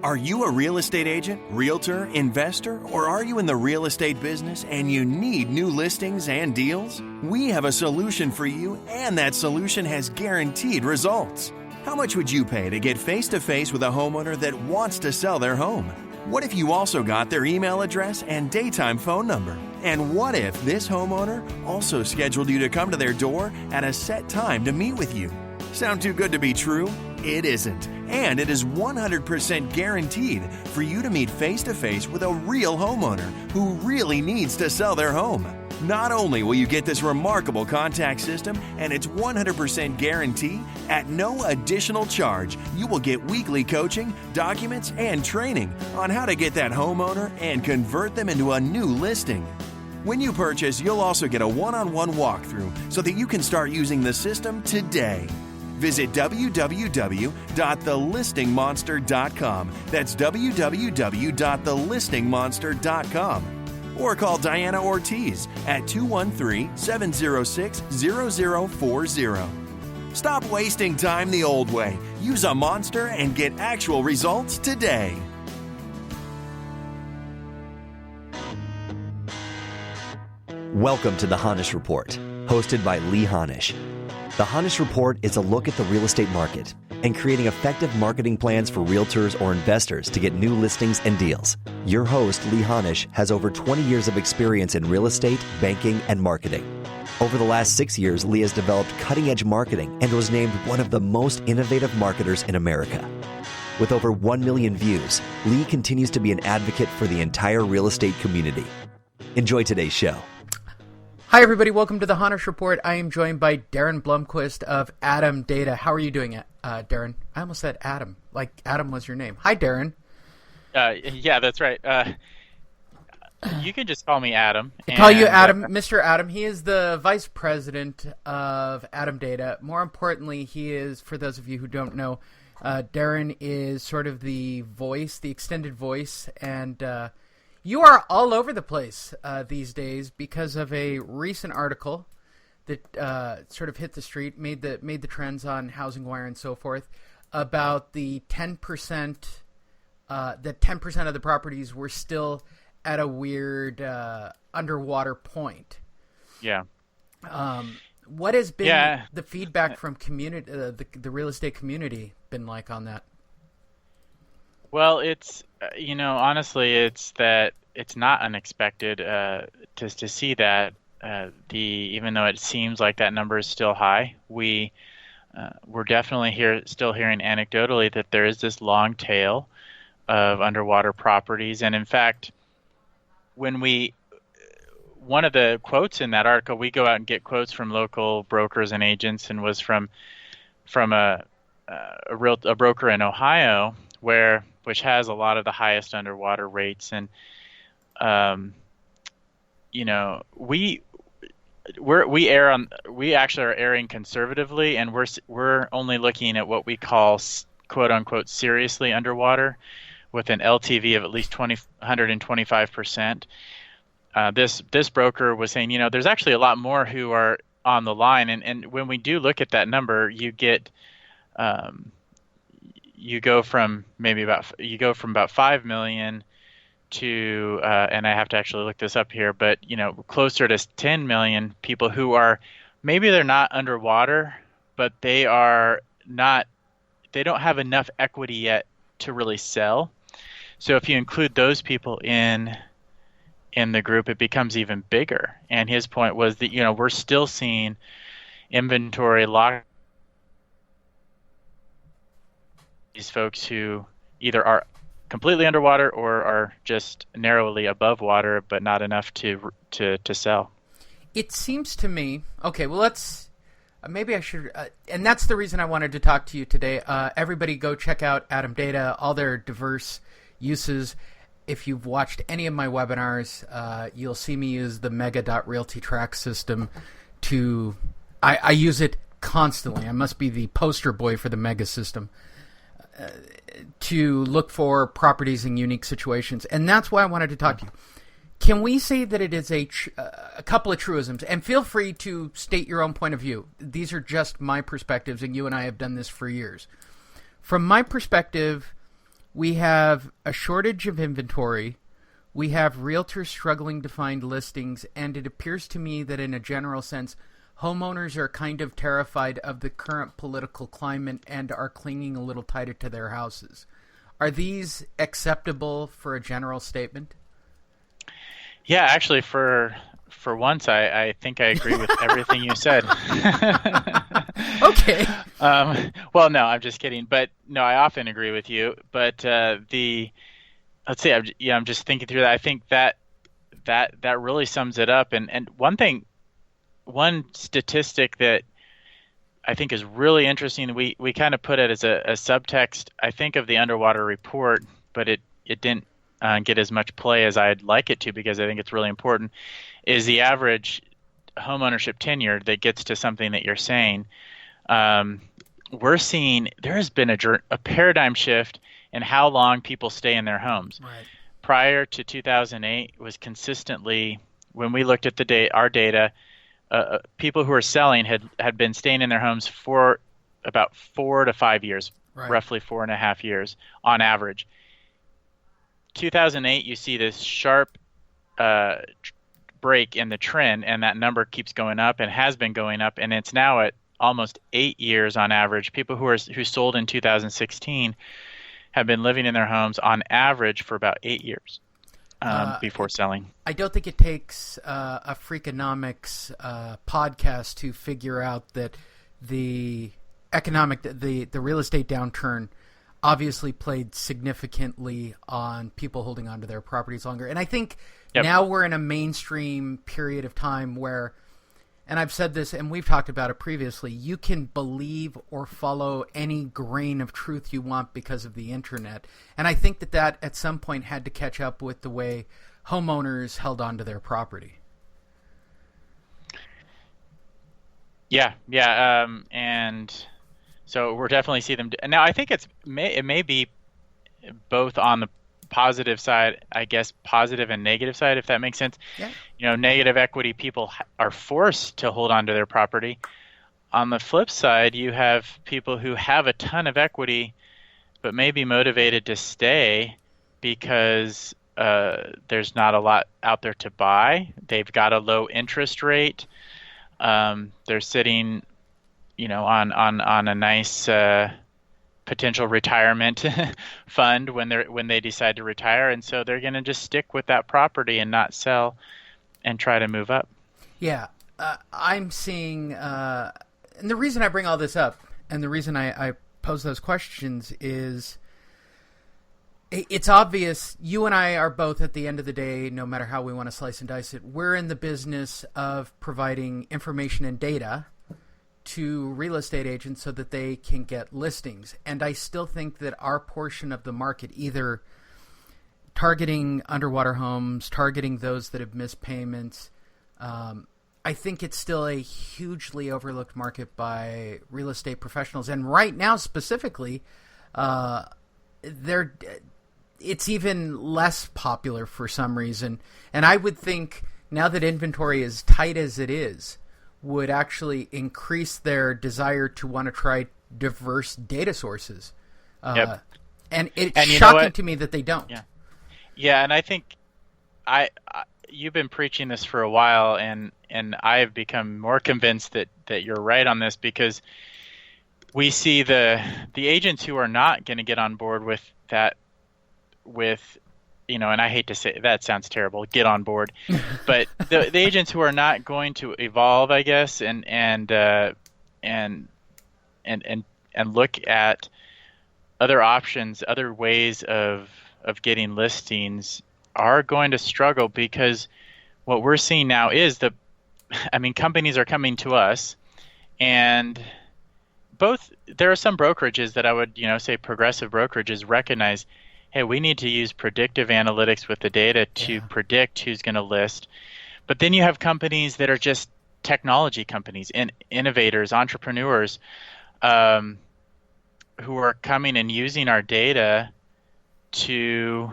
Are you a real estate agent, realtor, investor, or are you in the real estate business and you need new listings and deals? We have a solution for you, and that solution has guaranteed results. How much would you pay to get face-to-face with a homeowner that wants to sell their home? What if you also got their email address and daytime phone number? And what if this homeowner also scheduled you to come to their door at a set time to meet with you? Sound too good to be true? It isn't. And it is 100% guaranteed for you to meet face-to-face with a real homeowner who really needs to sell their home. Not only will you get this remarkable contact system and its 100% guarantee, at no additional charge, you will get weekly coaching, documents, and training on how to get that homeowner and convert them into a new listing. When you purchase, you'll also get a one-on-one walkthrough so that you can start using the system today. Visit www.thelistingmonster.com. That's www.thelistingmonster.com. Or call Diana Ortiz at 213-706-0040. Stop wasting time the old way. Use a monster and get actual results today. Welcome to the Honish Report, hosted by Lee-Honish. The Honish Report is a look at the real estate market and creating effective marketing plans for realtors or investors to get new listings and deals. Your host, Lee-Honish, has over 20 years of experience in real estate, banking, and marketing. Over the last 6 years, Lee has developed cutting-edge marketing and was named one of the most innovative marketers in America. With over 1 million views, Lee continues to be an advocate for the entire real estate community. Enjoy today's show. Hi, everybody. Welcome to the Honish Report. I am joined by Daren Blomquist of ATTOM Data. How are you doing, Daren? I almost said Adam, like Adam was your name. Hi, Daren. Yeah, that's right. You can just call me Adam. I call you Adam, Mr. Adam. He is the vice president of ATTOM Data. More importantly, he is, for those of you who don't know, Daren is sort of the voice, the extended voice, and you are all over the place these days because of a recent article that sort of hit the street, made the trends on Housing Wire and so forth, about the 10%. That 10% of the properties were still at a weird underwater point. Yeah. What has been the feedback from community, the real estate community, been like on that? Well, it's honestly, it's that it's not unexpected to see that even though it seems like that number is still high, we're definitely still hearing anecdotally that there is this long tail of underwater properties, and in fact, one of the quotes in that article, we go out and get quotes from local brokers and agents, and was from a broker in Ohio which has a lot of the highest underwater rates, and we actually are erring conservatively, and we're only looking at what we call quote unquote seriously underwater, with an LTV of at least 125%. This broker was saying, there's actually a lot more who are on the line, and when we do look at that number, you get you go from about 5 million to and I have to actually look this up here, but closer to 10 million people who are, maybe they're not underwater, but they don't have enough equity yet to really sell. So if you include those people in the group, it becomes even bigger. And his point was that we're still seeing inventory lock these folks who either are completely underwater or are just narrowly above water, but not enough to sell. It seems to me. Okay, well, maybe I should, and that's the reason I wanted to talk to you today. Everybody go check out ATTOM Data, all their diverse uses. If you've watched any of my webinars, you'll see me use the mega.RealtyTrac system I use it constantly. I must be the poster boy for the mega system. To look for properties in unique situations. And that's why I wanted to talk to you. Can we say that it is a couple of truisms? And feel free to state your own point of view. These are just my perspectives, and you and I have done this for years. From my perspective, We have a shortage of inventory. We have realtors struggling to find listings, and it appears to me that in a general sense, homeowners are kind of terrified of the current political climate and are clinging a little tighter to their houses. Are these acceptable for a general statement? Yeah, actually, for once, I think I agree with everything you said. Okay. Well, no, I'm just kidding. But no, I often agree with you. But let's see, I'm just thinking through that. I think that really sums it up. And one statistic that I think is really interesting, we kind of put it as a subtext, I think, of the Underwater Report, but it didn't get as much play as I'd like it to, because I think it's really important, is the average homeownership tenure that gets to something that you're saying. We're seeing there has been a paradigm shift in how long people stay in their homes. Right. Prior to 2008 was consistently, when we looked at our data, people who are selling had been staying in their homes for about 4 to 5 years, right. Roughly 4.5 years on average. 2008, you see this sharp break in the trend, and that number keeps going up and has been going up, and it's now at almost 8 years on average. People who sold in 2016 have been living in their homes on average for about 8 years before selling. I don't think it takes a Freakonomics podcast to figure out that the real estate downturn obviously played significantly on people holding onto their properties longer. And I think now we're in a mainstream period of time where, and I've said this and we've talked about it previously, you can believe or follow any grain of truth you want because of the internet. And I think that at some point had to catch up with the way homeowners held onto their property. Yeah. And so we're definitely see them. Now, I think it may be both on the positive side, I guess, positive and negative side, if that makes sense. Yeah. Negative equity people are forced to hold on to their property. On the flip side, you have people who have a ton of equity but may be motivated to stay because there's not a lot out there to buy. They've got a low interest rate. They're sitting on a nice potential retirement fund when they decide to retire, and so they're going to just stick with that property and not sell and try to move up. Yeah, I'm seeing, and the reason I bring all this up and the reason I pose those questions is it's obvious you and I are both, at the end of the day, no matter how we want to slice and dice it, we're in the business of providing information and data to real estate agents so that they can get listings. And I still think that our portion of the market, either targeting underwater homes, targeting those that have missed payments, I think it's still a hugely overlooked market by real estate professionals. And right now, specifically, it's even less popular for some reason. And I would think, now that inventory is tight as it is, would actually increase their desire to want to try diverse data sources. Yep. And it's shocking to me that they don't. Yeah, and I think you've been preaching this for a while, and I have become more convinced that you're right on this, because we see the agents who are not going to get on board with that, and I hate to say that sounds terrible, get on board, but the agents who are not going to evolve, I guess, and look at other options, other ways of getting listings, are going to struggle, because what we're seeing now is companies are coming to us, and there are some brokerages that I would say progressive brokerages recognize, hey, we need to use predictive analytics with the data to predict who's going to list. But then you have companies that are just technology companies, innovators, entrepreneurs, who are coming and using our data to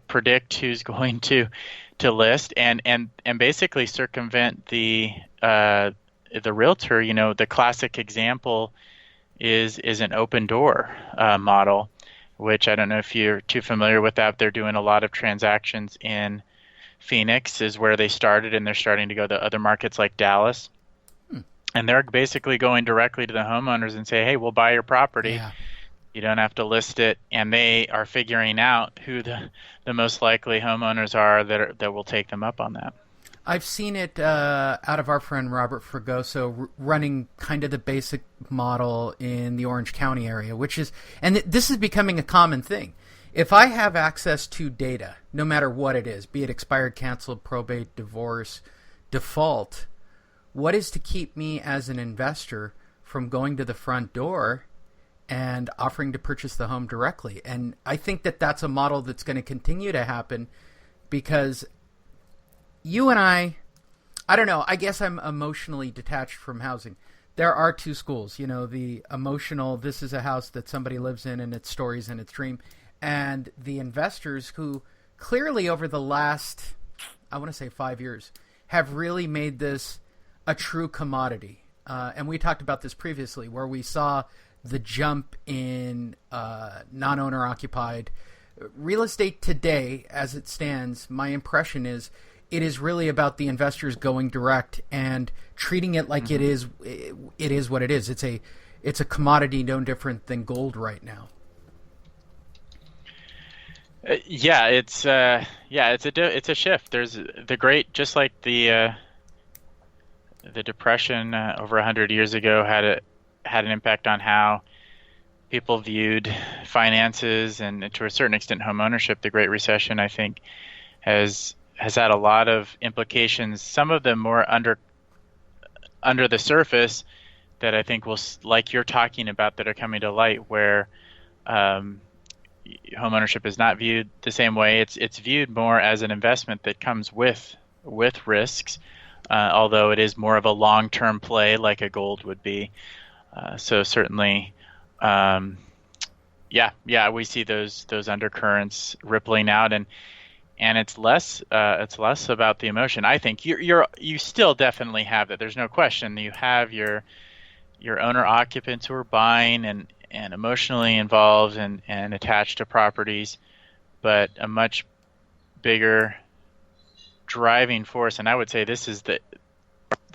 predict who's going to list and basically circumvent the realtor. The classic example is an open door model. which I don't know if you're too familiar with that. They're doing a lot of transactions in Phoenix is where they started, and they're starting to go to other markets like Dallas. And they're basically going directly to the homeowners and say, hey, we'll buy your property. Yeah. You don't have to list it. And they are figuring out who the most likely homeowners are that will take them up on that. I've seen it out of our friend Robert Fragoso running kind of the basic model in the Orange County area, which is, and this is becoming a common thing. If I have access to data, no matter what it is, be it expired, canceled, probate, divorce, default, what is to keep me as an investor from going to the front door and offering to purchase the home directly? And I think that that's a model that's going to continue to happen because you and I don't know, I guess I'm emotionally detached from housing. There are two schools, the emotional, this is a house that somebody lives in and its stories and its dream, and the investors who clearly over the last, I want to say 5 years, have really made this a true commodity. And we talked about this previously, where we saw the jump in non-owner occupied real estate today. As it stands, my impression is it is really about the investors going direct and treating it like it is what it is. It's a commodity no different than gold right now. It's a shift. There's the great, just like the Depression over 100 years ago had an impact on how people viewed finances and to a certain extent home ownership. The Great Recession, I think, has had a lot of implications. Some of them more under the surface that I think will, like you're talking about, that are coming to light, where home ownership is not viewed the same way. It's viewed more as an investment that comes with risks. Although it is more of a long-term play like a gold would be. So certainly, we see those undercurrents rippling out, and it's less about the emotion. I think you still definitely have that. There's no question. You have your owner occupants who are buying and emotionally involved and attached to properties, but a much bigger driving force, and I would say this is the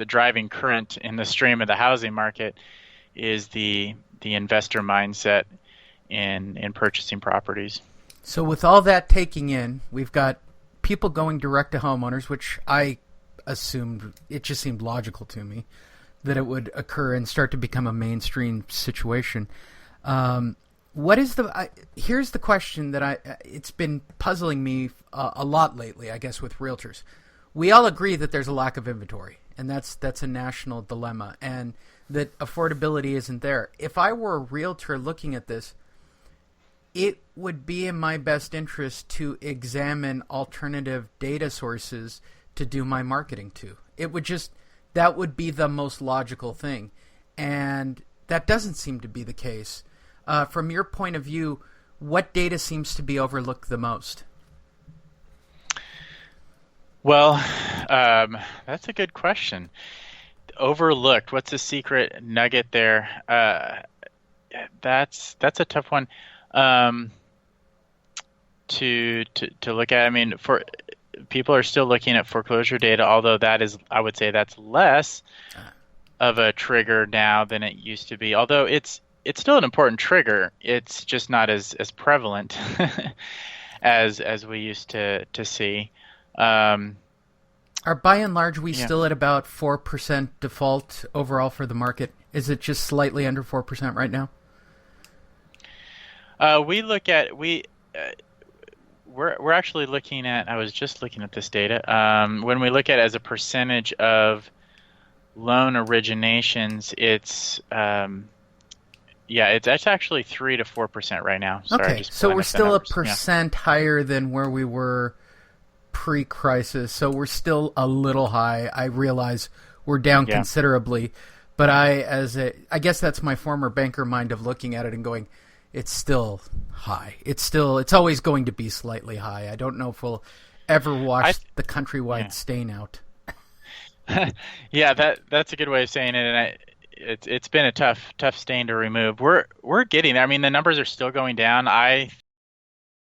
driving current in the stream of the housing market, is the investor mindset in purchasing properties. So with all that taking in, we've got people going direct to homeowners, which I assumed, it just seemed logical to me that it would occur and start to become a mainstream situation. Here's the question that it's been puzzling me a lot lately, I guess, with realtors. We all agree that there's a lack of inventory, and that's a national dilemma, and that affordability isn't there. If I were a realtor looking at this, it would be in my best interest to examine alternative data sources to do my marketing to. That would be the most logical thing, and that doesn't seem to be the case. From your point of view, what data seems to be overlooked the most? Well, that's a good question. Overlooked. What's the secret nugget there? That's a tough one to look at. I mean, for people are still looking at foreclosure data, although I would say that's less of a trigger now than it used to be. Although it's still an important trigger. It's just not as prevalent as we used to see. Are by and large we still at about 4% default overall for the market? Is it just slightly under 4% right now? We're actually looking at. I was just looking at this data. When we look at it as a percentage of loan originations, it's actually 3 to 4% right now. Sorry, okay, so we're still a percent higher than where we were pre-crisis. So we're still a little high. I realize we're down considerably, but I guess that's my former banker mind of looking at it and going, it's still high. It's always going to be slightly high. I don't know if we'll ever wash the countrywide stain out. Yeah, that's a good way of saying it. And it's been a tough stain to remove. We're getting there. I mean, the numbers are still going down. I